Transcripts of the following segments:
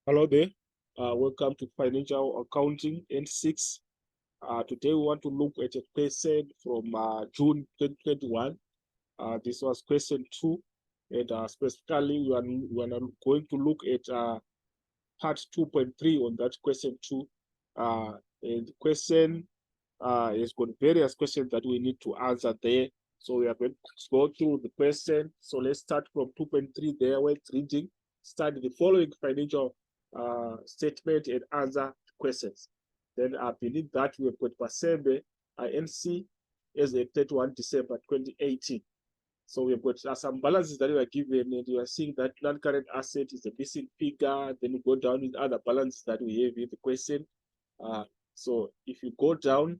Hello there. Welcome to Financial Accounting N6. Today we want to look at a question from June 2021. This was question 2, and specifically we are going to look at part 2.3 on that question 2. And the question has got various questions that we need to answer there. So we are going to go through the question. So let's start from 2.3 there where it's reading. Study the following financial statement and answer questions. Then beneath that, we have got Pasembe INC as at 31 December 2018. So we've got some balances that we are given, and you are seeing that non-current asset is a missing figure. Then you go down with other balances that we have in the question. So if you go down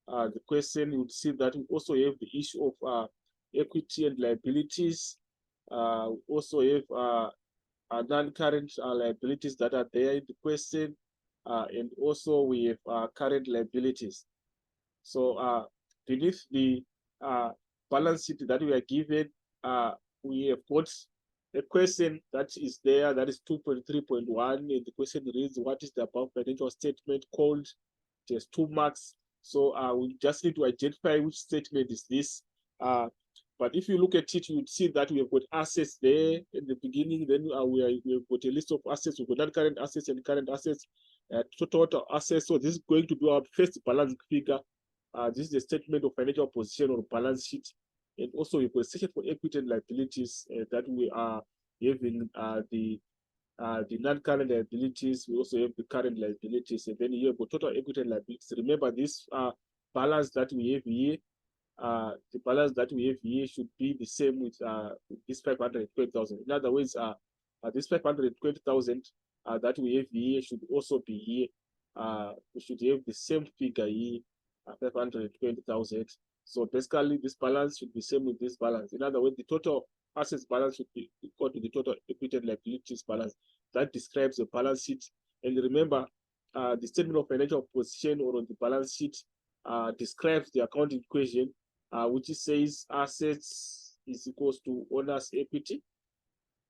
the question, you would see that we also have the issue of equity and liabilities. We also have non-current liabilities that are there in the question, and also we have current liabilities. So beneath the balance sheet that we are given, we have got a question that is there, that is 2.3.1, and the question reads, what is the above financial statement called? It has 2 marks. So we just need to identify which statement is this. But if you look at it, you would see that we have got assets there in the beginning. Then we have got a list of assets. We've got non-current assets and current assets, total assets. So this is going to be our first balance figure. This is the statement of financial position or balance sheet. And also we've got a section for equity and liabilities that we are having the non-current liabilities. We also have the current liabilities, and then you have the total equity and liabilities. Remember, this balance that we have here, the balance that we have here should be the same with this 520,000. In other words, this 520,000 that we have here should also be here. We should have the same figure here, 520,000. So basically, this balance should be same with this balance. In other words, the total assets balance should be equal to the total equity and liabilities balance. That describes the balance sheet. And remember, the statement of financial position or on the balance sheet describes the accounting equation, which says assets is equals to owner's equity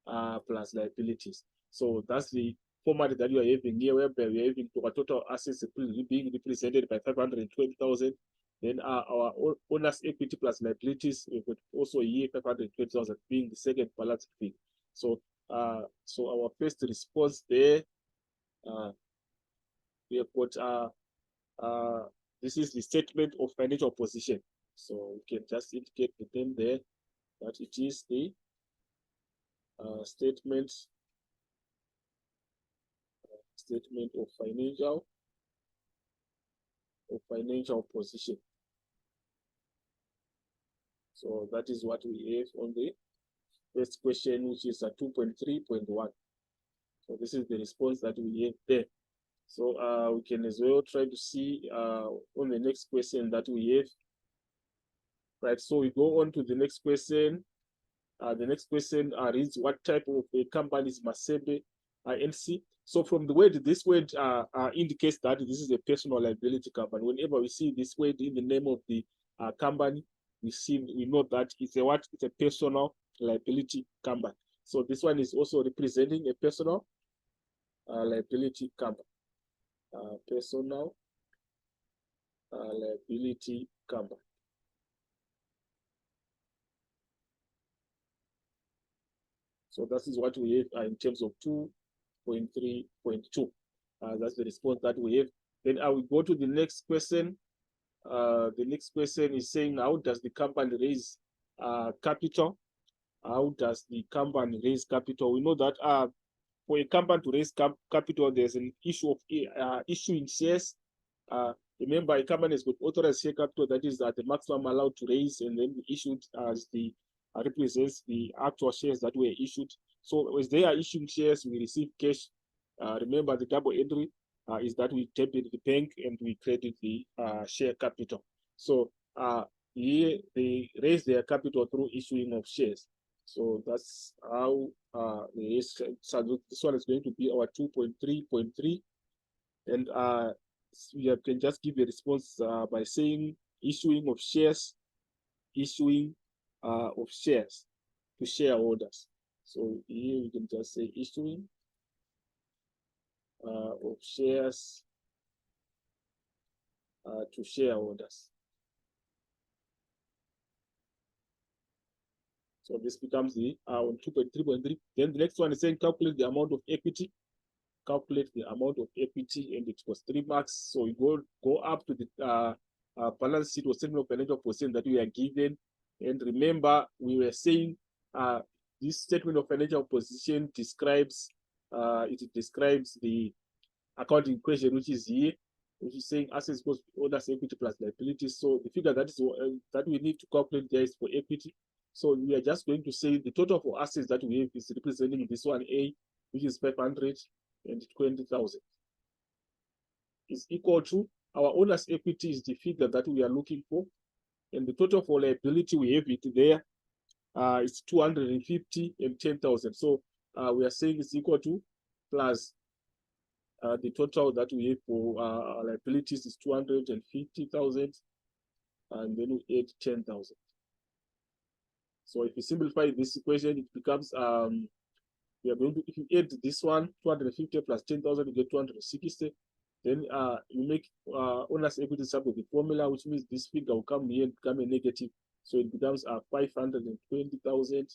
plus liabilities. So that's the format that you are having here, whereby we are having total assets being represented by 520,000. Then our owner's equity plus liabilities, we could also here 520,000 being the second balance thing. So so our first response there, we have got this is the statement of financial position. So we can just indicate the name there that it is the statement of financial position. So that is what we have on the first question, which is 2.3.1. So this is the response that we have there. So we can as well try to see on the next question that we have. Right, so we go on to the next question. The next question reads, what type of a company is Masebe INC? So from the word, this word indicates that this is a personal liability company. Whenever we see this word in the name of the company, we know that it's a personal liability company. So this one is also representing a personal liability company. Personal liability company. So that is what we have in terms of 2.3.2. That's the response that we have. Then I will go to the next question. The next question is saying, how does the company raise capital? How does the company raise capital? We know that for a company to raise capital, there's an issue of issuing shares. Remember, a company has got authorized share capital, that is the maximum allowed to raise, and then issued as the represents the actual shares that were issued. So as they are issuing shares, we receive cash. Remember, the double entry is that we debit the bank and we credit the share capital. So here they raise their capital through issuing of shares. So that's how so this one is going to be our 2.3.3. And we can just give a response by saying issuing of shares to shareholders. So here we can just say issuing of shares to shareholders. So this becomes the on 2.3.3. Then the next one is saying calculate the amount of equity. Calculate the amount of equity, and it was 3 marks. So you go up to the balance sheet or statement of financial position that we are given. And remember, we were saying this statement of financial position describes the accounting equation, which is here, which is saying assets equals owners' equity plus liabilities. So the figure that we need to calculate there is for equity. So we are just going to say the total for assets that we have is representing this one A, which is 520,000, is equal to our owner's equity is the figure that we are looking for, and the total for liability we have it there. It's 250 and 10,000. So we are saying it's equal to plus the total that we have for liabilities is 250,000, and then we add 10,000. So if you simplify this equation, it becomes we are going to, if you add this one 250 plus 10,000, you get 260. Then you make owner's equity sub with the formula, which means this figure will come here and become a negative. So it becomes 520,000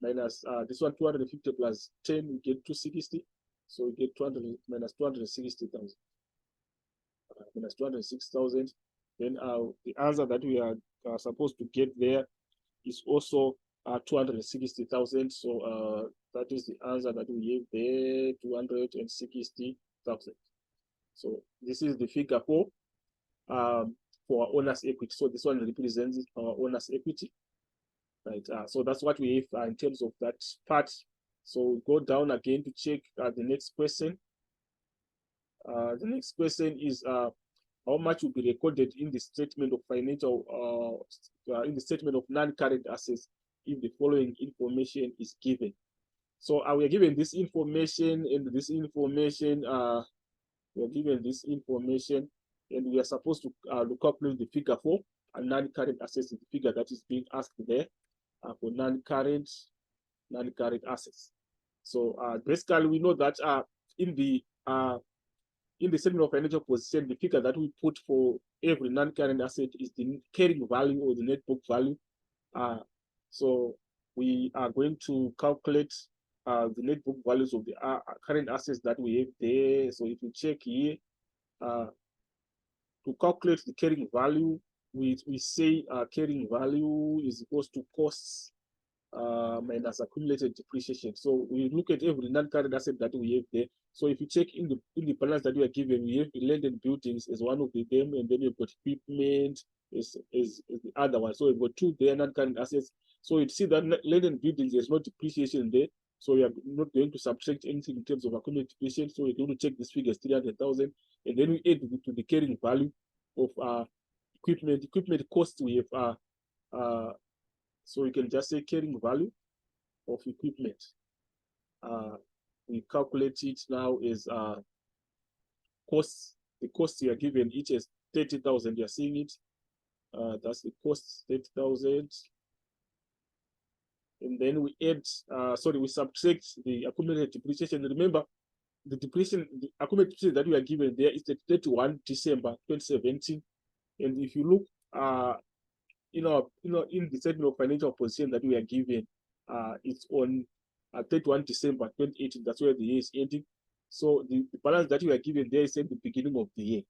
minus this one 250 plus 10, we get 260. So we get 200 minus 260,000 minus 206,000. Then the answer that we are supposed to get there is also 260,000. So that is the answer that we have there, 260,000. So this is the figure for our owner's equity. So this one represents our owner's equity, right? So that's what we have in terms of that part. So go down again to check the next question. The next question is how much will be recorded in the statement of financial in the statement of non-current assets if the following information is given. So we are given this information, and this information we are given this information, and we are supposed to calculate the figure for non-current assets, the figure that is being asked there for non-current assets. So basically, we know that in the statement of financial position, the figure that we put for every non-current asset is the carrying value or the net book value. So we are going to calculate the net book values of the current assets that we have there. So if you check here, to calculate the carrying value, we say carrying value is equals to costs minus accumulated depreciation. So we look at every non-current asset that we have there. So if you check in the balance that we are given, we have land and buildings as one of them, and then we've got equipment is the other one. So we've got two there non-current assets. So you see that land and buildings, there's no depreciation there. So we are not going to subtract anything in terms of accumulated depreciation. So we're going to check this figure as 300,000, and then we add to the carrying value of equipment. Equipment cost we have so we can just say carrying value of equipment. We calculate it now as costs. The cost you are given each as 30,000. You are seeing it. That's the cost, 30,000. And then we add, we subtract the accumulated depreciation. Remember, the accumulated depreciation that we are given there is the 31 December 2017. And if you look, in the statement of financial position that we are given, it's on 31 December 2018. That's where the year is ending. So the balance that we are given there is at the beginning of the year.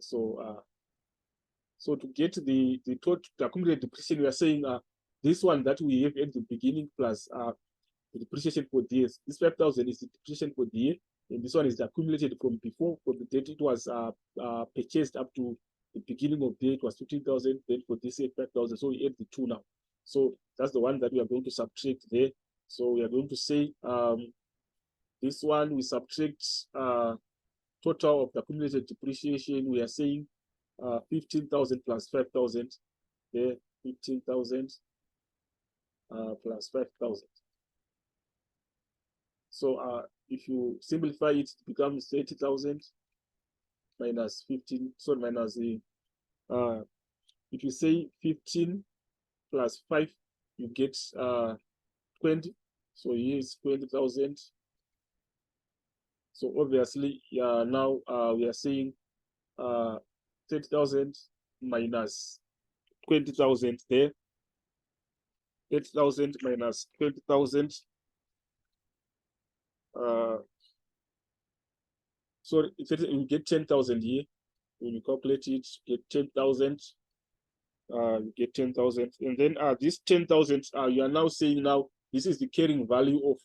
So to get the total accumulated depreciation, we are saying this one that we have at the beginning plus the depreciation for the year. This 5,000 is the depreciation for the year, and this one is accumulated from before, from the date it was purchased up to the beginning of the year. It was 15,000. Then for this year 5,000. So we add the two now. So that's the one that we are going to subtract there. So we are going to say this one we subtract total of the accumulated depreciation. We are saying 15,000 plus 5,000. There, 15,000 plus 5,000. So if you simplify it, it becomes 30,000 minus 15. So minus the if you say 15 plus 5, you get 20. So here is 20,000. So obviously, now we are saying 30,000 minus 20,000 there. 8,000 minus 20,000. Sorry, we get 10,000 here. When you calculate it, get 10,000. You get 10,000, and then this 10,000, you are now saying now this is the carrying value of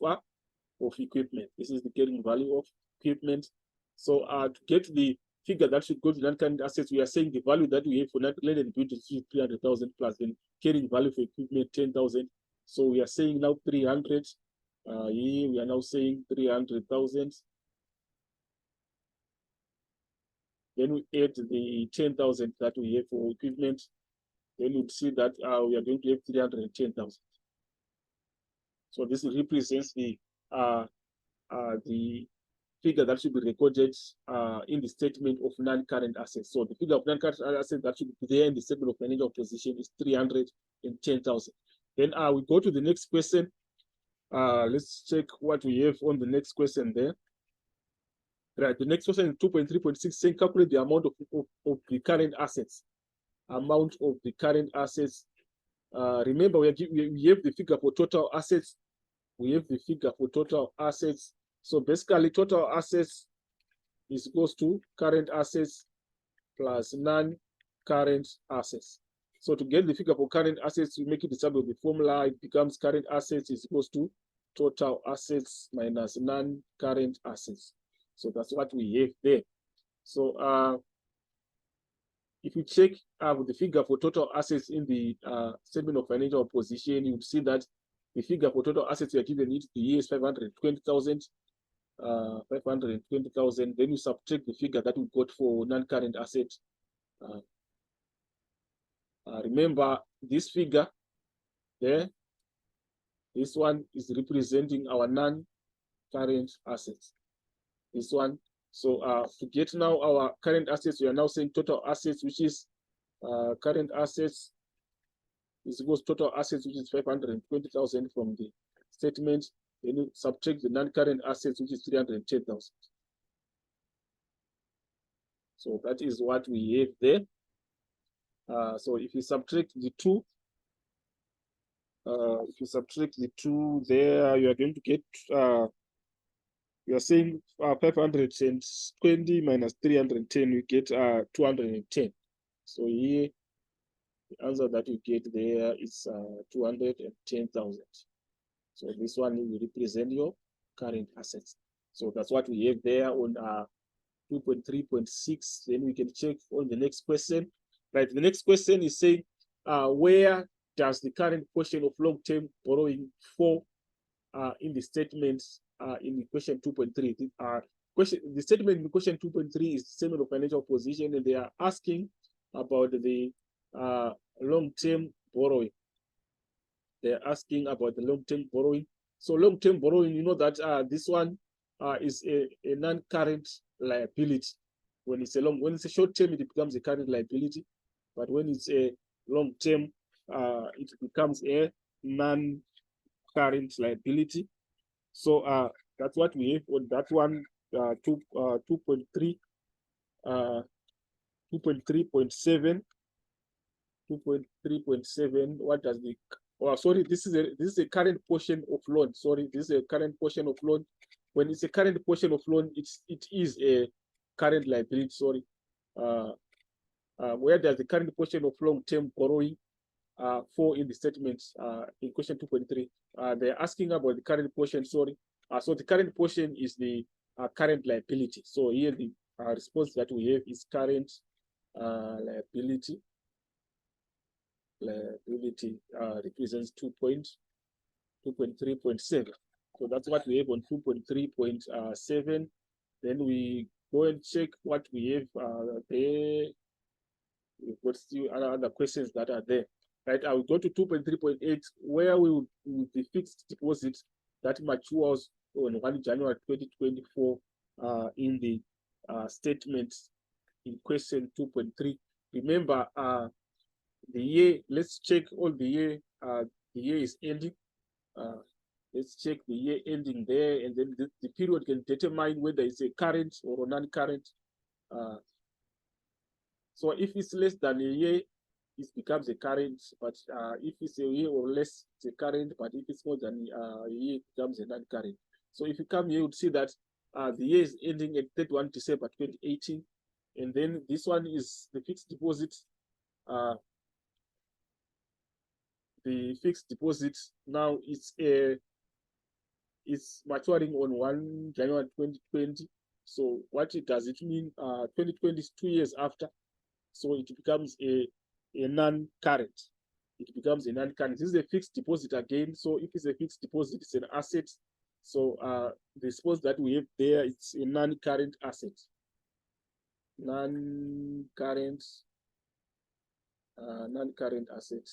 equipment. This is the carrying value of equipment. So to get the figure that should go to non-current assets, we are saying the value that we have for land and building is 300,000 plus then carrying value for equipment 10,000. So we are saying now 300. Here we are now saying 300,000. Then we add the 10,000 that we have for equipment. Then you'd see that we are going to have 310,000. So this represents the figure that should be recorded in the statement of non-current assets. So the figure of non-current assets that should be there in the statement of financial position is 310,000. Then we go to the next question. Let's check what we have on the next question there. Right, the next question is 2.3.6 saying calculate the amount of the current assets. Amount of the current assets. Remember, we have the figure for total assets. We have the figure for total assets. So basically, total assets is equals to current assets plus non-current assets. So to get the figure for current assets, we make it the sum of the formula. It becomes current assets is equals to total assets minus non-current assets. So that's what we have there. So if you check the figure for total assets in the statement of financial position, you would see that the figure for total assets you are given it the year is 520,000. 520,000. Then you subtract the figure that we got for non-current assets. Remember this figure there. This one is representing our non-current assets. This one. So to get now our current assets, we are now saying total assets, which is current assets is equals total assets, which is 520,000 from the statement. Then you subtract the non-current assets, which is 310,000. So that is what we have there. So if you subtract the two, there, you are going to get you are saying 520 minus 310, you get 210. So here the answer that you get there is 210,000. So this one will represent your current assets. So that's what we have there on 2.3.6. Then we can check on the next question. Right, the next question is saying where does the current portion of long-term borrowing fall in the statement in the question 2.3? The statement in question 2.3 is the statement of financial position, and they are asking about the long-term borrowing. They're asking about the long-term borrowing. So long-term borrowing, you know that this one is a non-current liability. When it's a short-term, it becomes a current liability. But when it's a long-term, it becomes a non-current liability. So that's what we have on that one. 2.3, 2.3.7. 2.3.7. What does the sorry, this is a current portion of loan. Sorry, this is a current portion of loan. When it's a current portion of loan, it is a current liability. Sorry. Where does the current portion of long-term borrowing fall in the statements in question 2.3? They're asking about the current portion. Sorry. So the current portion is the current liability. So here the response that we have is current liability. Liability represents 2.3.7. So that's what we have on 2.3.7. Then we go and check what we have there. We've got still other questions that are there. Right, I will go to 2.3.8, where we will the fixed deposit that matures on 1 January 2024 in the statement in question 2.3. Remember, the year, let's check all the year. The year is ending. Let's check the year ending there, and then the period can determine whether it's a current or a non-current. So if it's less than a year, it becomes a current, but if it's a year or less, it's a current, but if it's more than a year, it becomes a non-current. So if you come here, you would see that the year is ending at 31 December 2018, and then this one is the fixed deposit. The fixed deposit now it's maturing on 1 January 2020. So what does it mean? 2020 is 2 years after. So it becomes a non-current. It becomes a non-current. This is a fixed deposit again. So if it's a fixed deposit, it's an asset. So the deposit that we have there, it's a non-current asset. Non-current asset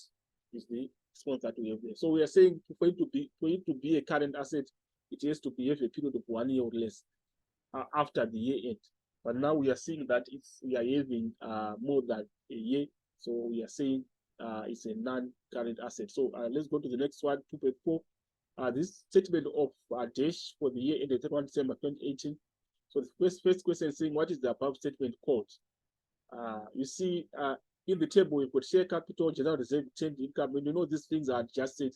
is the response that we have there. So we are saying for it to be a current asset, it has to behave a period of 1 year or less after the year end. But now we are seeing that we are having more than a year. So we are saying it's a non-current asset. So let's go to the next one, 2.4. This statement of dash for the year ended 31 December 2018. So the first question is saying, what is the above statement called? You see, in the table, we've got share capital, general reserve, change income. When you know these things are adjusted,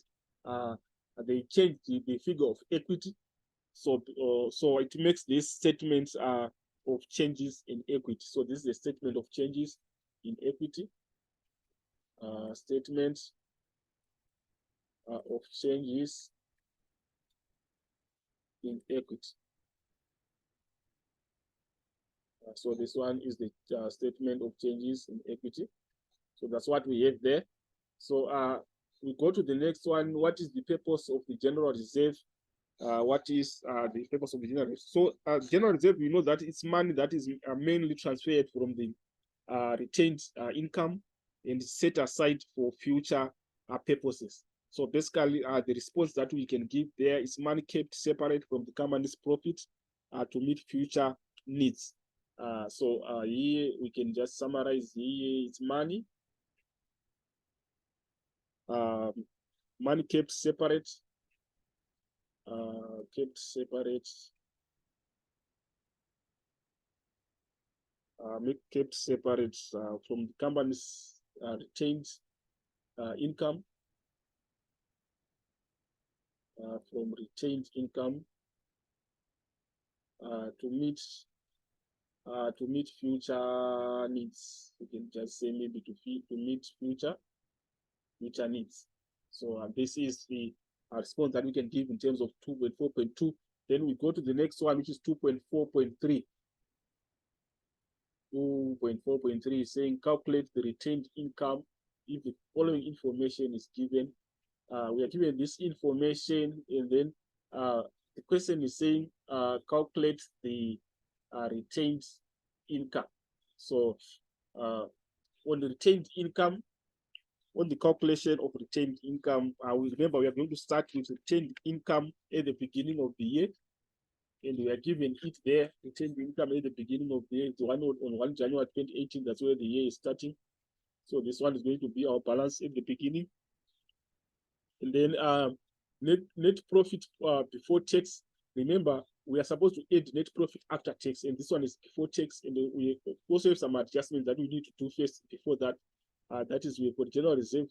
they change the figure of equity. So it makes this statement of changes in equity. So this is a statement of changes in equity. Statement of changes in equity. So this one is the statement of changes in equity. So that's what we have there. So we go to the next one. What is the purpose of the general reserve? What is the purpose of the general reserve? So general reserve, we know that it's money that is mainly transferred from the retained income and set aside for future purposes. So basically, the response that we can give there is money kept separate from the company's profit to meet future needs. Here we can just summarize. Here it's money. Money kept separate. Kept separate. Kept separate from the company's retained income. From retained income to meet future needs. You can just say maybe to meet future needs. So this is the response that we can give in terms of 2.4.2. Then we go to the next one, which is 2.4.3. 2.4.3 is saying calculate the retained income if the following information is given. We are given this information, and then the question is saying calculate the retained income. So on the retained income, on the calculation of retained income, we remember we are going to start with retained income at the beginning of the year, and we are given it there, retained income at the beginning of the year, the one on 1 January 2018, that's where the year is starting. So this one is going to be our balance at the beginning. And then net profit before tax. Remember, we are supposed to add net profit after tax, and this one is before tax. And we also have some adjustments that we need to do first before that. That is, we've got general reserve.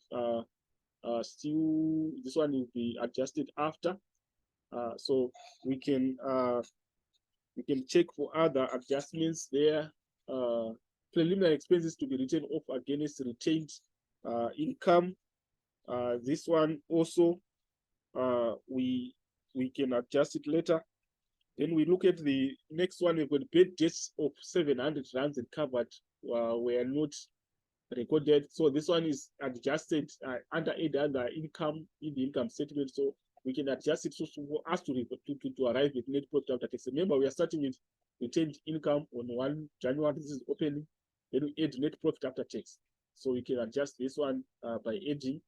Still, this one will be adjusted after. So we can check for other adjustments there. Preliminary expenses to be written off against retained income. This one also we can adjust it later. Then we look at the next one. We've got bad debts of 700 rands and covered were not recorded. So this one is adjusted under income in the income statement. So we can adjust it so for us to arrive at net profit after tax. Remember, we are starting with retained income on 1 January. This is opening. Then we add net profit after tax. So we can adjust this one by adding.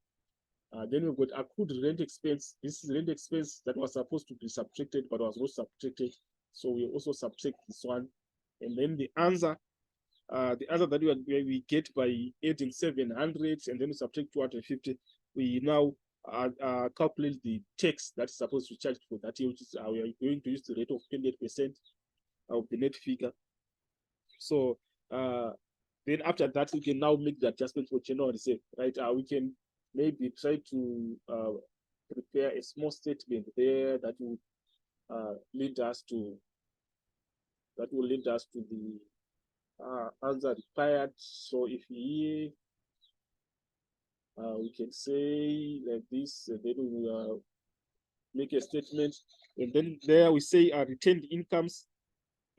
Then we've got accrued rent expense. This is rent expense that was supposed to be subtracted but was not subtracted. So we also subtract this one. And then the answer that we get by adding 700 and then we subtract 250, we now calculate the tax that's supposed to charge for that year, which is we are going to use the rate of 28% of the net figure. So then after that, we can now make the adjustment for general reserve, right? We can maybe try to prepare a small statement there that will lead us to the answer required. So if we can say like this, then we will make a statement, and then there we say retained incomes,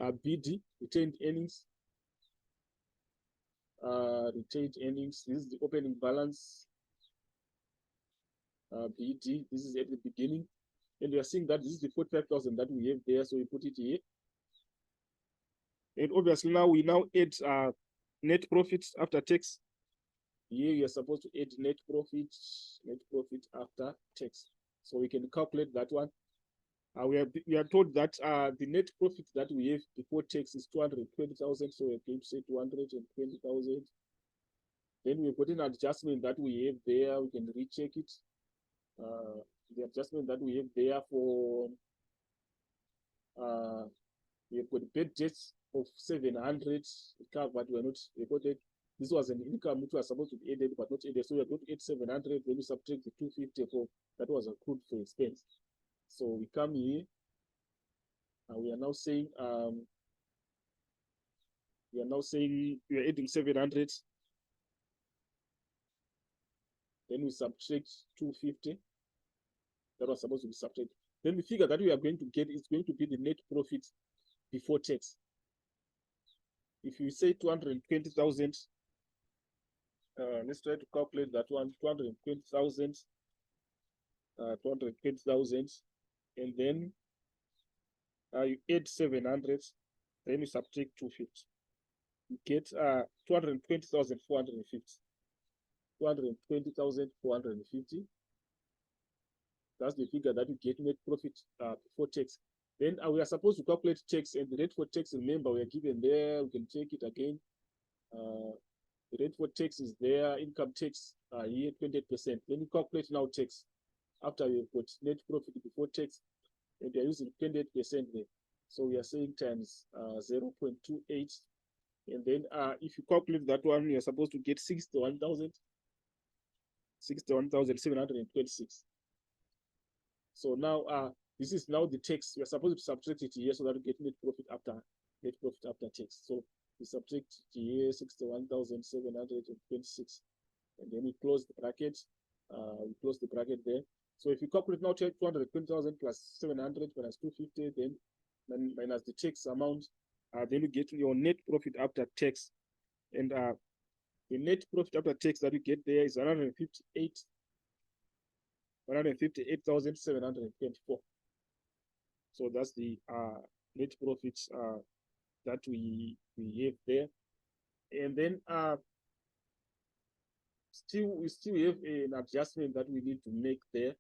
BD, retained earnings. Retained earnings, this is the opening balance, BD, this is at the beginning, and we are seeing that this is the 45,000 that we have there, so we put it here. And obviously now we add net profits after tax. Here you are supposed to add net profit after tax. So we can calculate that one. We are told that the net profit that we have before tax is 220,000. So we're going to say 220,000. Then we put in adjustment that we have there. We can recheck it. The adjustment that we have there for we have got bad debts of 700 covered. We are not recorded. This was an income which was supposed to be added but not added. So we are going to add 700. Then we subtract the 250 for that was accrued for expense. So we come here. We are now saying we are adding 700. Then we subtract 250. That was supposed to be subtracted. Then the figure that we are going to get is going to be the net profit before tax. If you say 220,000, let's try to calculate that one. 220,000, 220,000, and then you add 700, then you subtract 250. You get 220,450. 220,450. That's the figure that you get net profit before tax. Then we are supposed to calculate tax, and the rate for tax, remember, we are given there. We can check it again. The rate for tax is there. Income tax here 28%. Then you calculate now tax after we've got net profit before tax, and we are using 28% there. So we are saying times 0.28, and then if you calculate that one, you are supposed to get 61,726. So now this is now the tax. We are supposed to subtract it here so that we get net profit after tax. So we subtract here 61,726, and then we close the bracket. We close the bracket there. So if you calculate now 220,000 plus 700 minus 250, then minus the tax amount, then you get your net profit after tax, and the net profit after tax that you get there is 158,724. So that's the net profits that we have there, and then we still have an adjustment that we need to make there.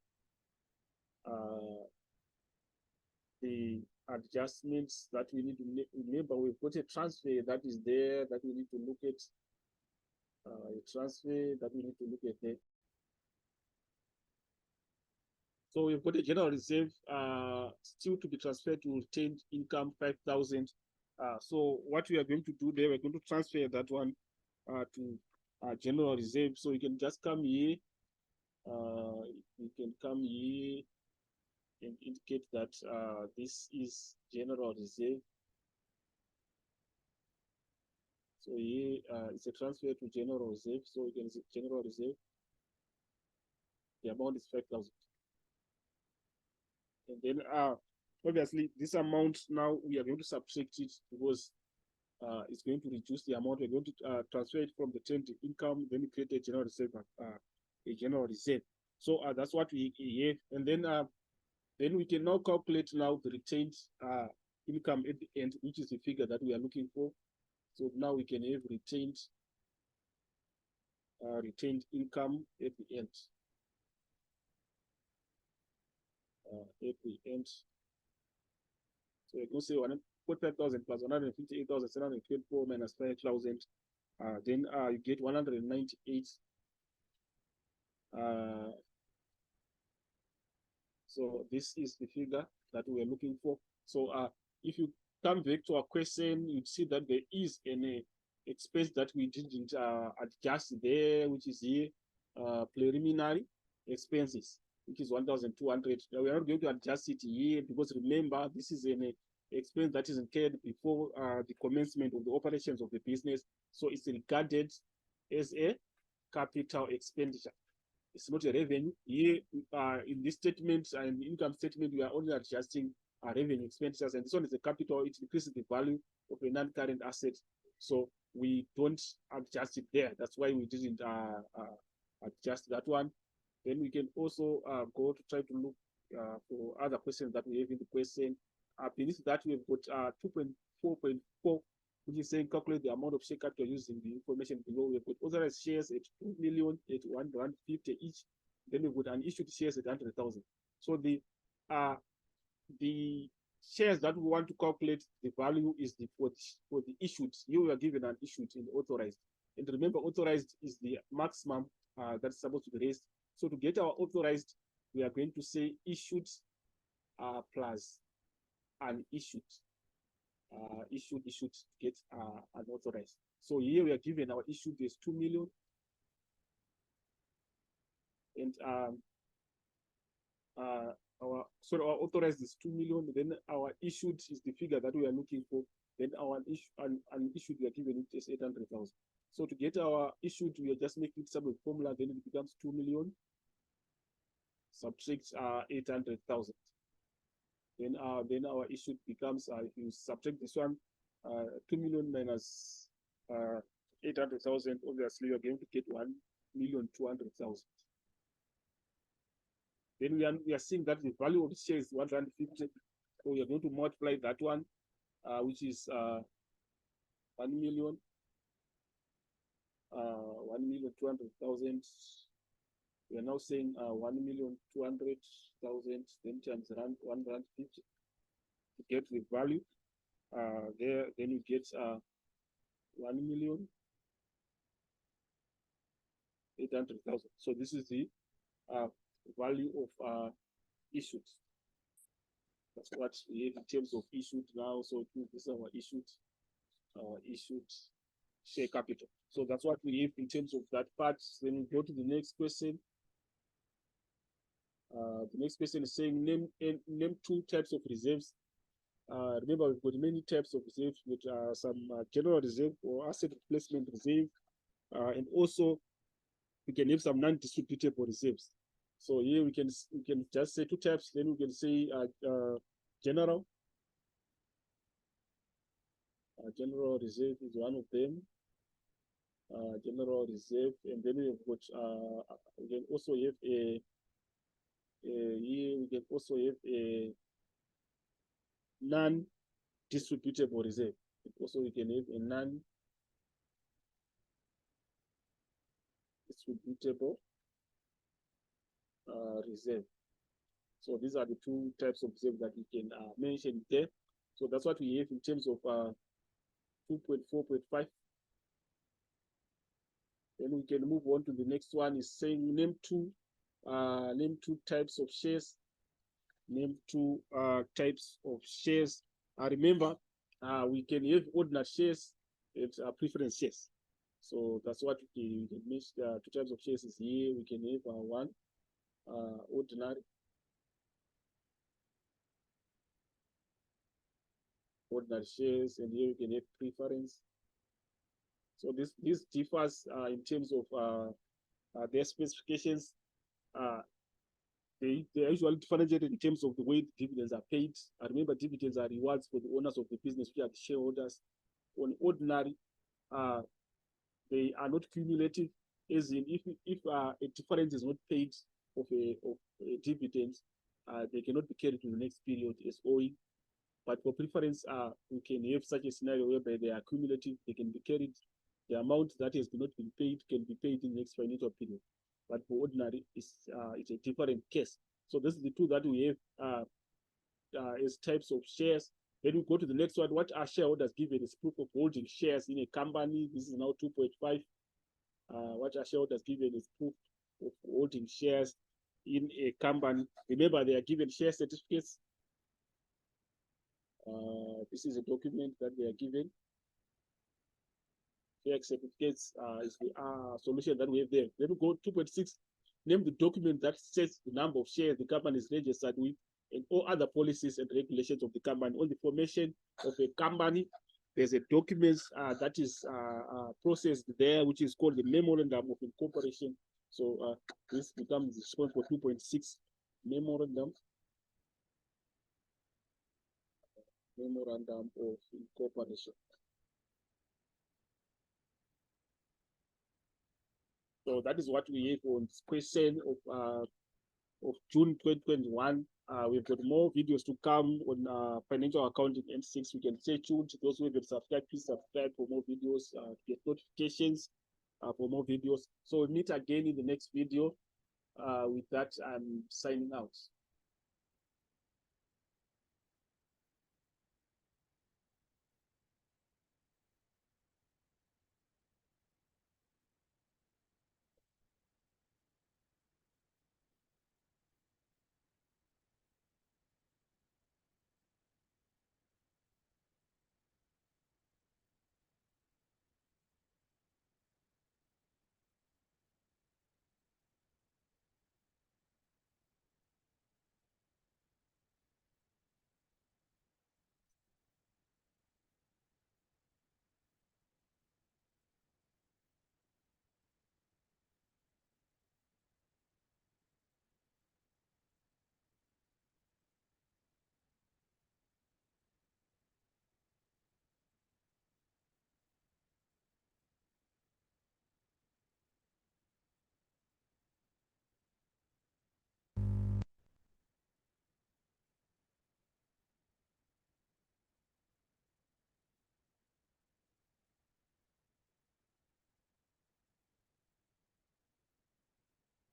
The adjustments that we need to make, remember, we've got a transfer that is there that we need to look at. A transfer that we need to look at there. So we've got a general reserve still to be transferred to retained income 5,000. So what we are going to do there, we're going to transfer that one to general reserve. So you can just come here. You can come here and indicate that this is general reserve. So here it's a transfer to general reserve. So you can see general reserve. The amount is 5,000. And then obviously this amount now we are going to subtract it because it's going to reduce the amount. We're going to transfer it from the retained income, then we create a general reserve. So that's what we have. And then we can now calculate now the retained income at the end, which is the figure that we are looking for. So now we can have retained income at the end. So we go say 45,000 plus 158,724 minus 5,000. Then you get 198. So this is the figure that we're looking for. So if you come back to our question, you'd see that there is an expense that we didn't adjust there, which is here, preliminary expenses, which is 1,200. Now we are not going to adjust it here because remember, this is an expense that is incurred before the commencement of the operations of the business. So it's regarded as a capital expenditure. It's not a revenue. Here, in this statement and income statement, we are only adjusting revenue expenditures, and this one is a capital. It increases the value of a non-current asset. So we don't adjust it there. That's why we didn't adjust that one. Then we can also go to try to look for other questions that we have in the question. Beneath that, we've got 2.4.4, which is saying calculate the amount of share capital using the information below. We've got authorized shares at 2 million at R1.50 each. Then we've got unissued shares at 100,000. So the shares that we want to calculate, the value is for the issued. Here we are given an issued in authorized. And remember, authorized is the maximum that's supposed to be raised. So to get our authorized, we are going to say issued plus unissued. Issued to get unauthorized. So here we are given our issued is 2 million, and our authorized is 2 million. Then our issued is the figure that we are looking for. Then our unissued we are given it is 800,000. So to get our issued, we are just making some formula. Then it becomes 2 million subtract 800,000. Then our issued becomes, if you subtract this one, 2 million minus 800,000, obviously you're going to get 1,200,000. Then we are seeing that the value of the share is 150. So we are going to multiply that one, which is 1,200,000. We are now saying 1,200,000, then times 150 to get the value. There, then you get 1,800,000. So this is the value of issued. That's what we have in terms of issued now. So this is our issued share capital. So that's what we have in terms of that part. Then we go to the next question. The next question is saying name 2 types of reserves. Remember, we've got many types of reserves with some general reserve or asset replacement reserve, and also we can have some non-distributable reserves. So here we can just say 2 types. Then we can say general. General reserve is one of them. General reserve, and then we've got we can also have a here we can also have a non-distributable reserve. Also, we can have a non-distributable reserve. So these are the 2 types of reserve that we can mention there. So that's what we have in terms of 2.4.5. Then we can move on to the next one. Is saying name 2 types of shares. Name 2 types of shares. Remember, we can have ordinary shares and preference shares. So that's what we can miss. 2 types of shares is here. We can have one ordinary shares, and here we can have preference. So this differs in terms of their specifications. They are usually differentiated in terms of the way the dividends are paid. Remember, dividends are rewards for the owners of the business, which are the shareholders. On ordinary, they are not cumulative, as in if a difference is not paid of a dividend, they cannot be carried to the next period as owing. But for preference, we can have such a scenario whereby they are cumulative, they can be carried. The amount that has not been paid can be paid in the next financial period. But for ordinary, it's a different case. So this is the 2 that we have as types of shares. Then we go to the next one. What are shareholders given as proof of holding shares in a company? This is now 2.5. What are shareholders given as proof of holding shares in a company. Remember, they are given share certificates. This is a document that they are given. Share certificates is the solution that we have there. Let me go 2.6. Name the document that says the number of shares the company is registered with and all other policies and regulations of the company. On the formation of a company, there's a document that is processed there, which is called the Memorandum of Incorporation. So this becomes responsible for 2.6 Memorandum of Incorporation. So that is what we have on question of June 2021. We've got more videos to come on financial accounting N6. You can stay tuned. Those who have subscribed, please subscribe for more videos, get notifications for more videos. So we'll meet again in the next video. With that, I'm signing out.